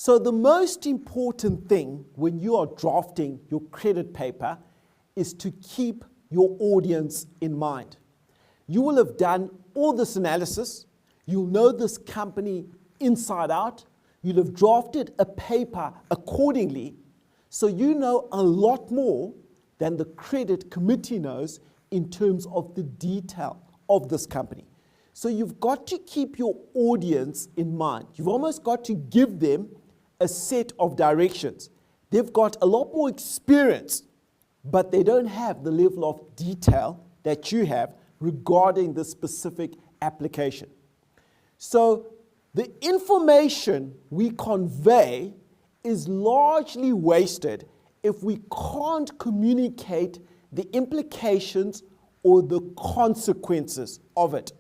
So the most important thing when you are drafting your credit paper is to keep your audience in mind. You will have done all this analysis. You'll know this company inside out. You'll have drafted a paper accordingly. So you know a lot more than the credit committee knows in terms of the detail of this company. So you've got to keep your audience in mind. You've almost got to give them a set of directions. They've got a lot more experience, but they don't have the level of detail that you have regarding the specific application. So the information we convey is largely wasted if we can't communicate the implications or the consequences of it.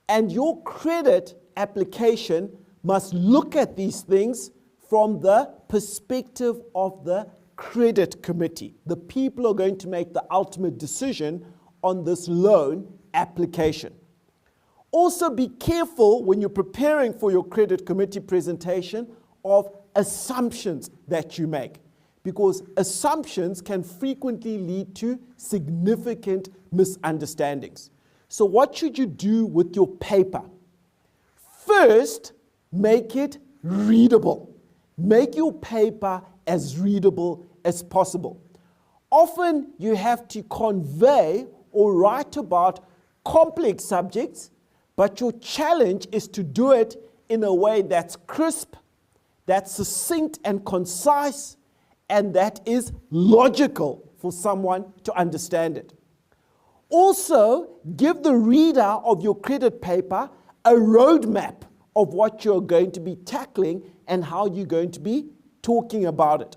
And your credit application must look at these things from the perspective of the credit committee. The people who are going to make the ultimate decision on this loan application. Also be careful when you're preparing for your credit committee presentation of assumptions that you make, because assumptions can frequently lead to significant misunderstandings. So what should you do with your paper? First, make it readable. Make your paper as readable as possible. Often you have to convey or write about complex subjects, but your challenge is to do it in a way that's crisp, that's succinct and concise, and that is logical for someone to understand it. Also, give the reader of your credit paper a roadmap of what you're going to be tackling and how you're going to be talking about it.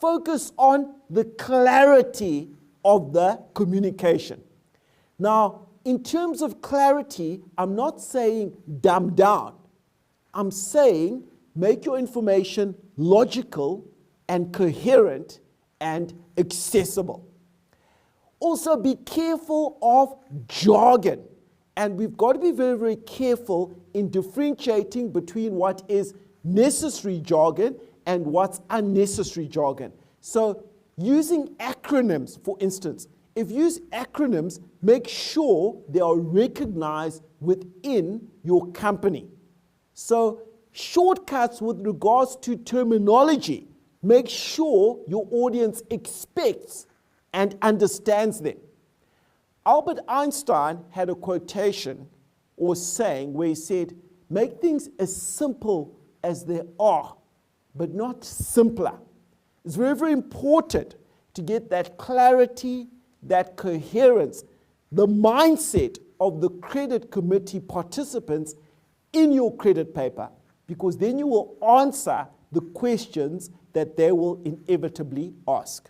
Focus on the clarity of the communication. Now, in terms of clarity, I'm not saying dumb down. I'm saying make your information logical and coherent and accessible. Also, be careful of jargon. And we've got to be very, very careful in differentiating between what is necessary jargon and what's unnecessary jargon. So using acronyms, for instance, if you use acronyms, make sure they are recognized within your company. So shortcuts with regards to terminology, make sure your audience expects and understands them. Albert Einstein had a quotation or saying where he said, make things as simple as they are, but not simpler. It's very, very important to get that clarity, that coherence, the mindset of the credit committee participants in your credit paper, because then you will answer the questions that they will inevitably ask.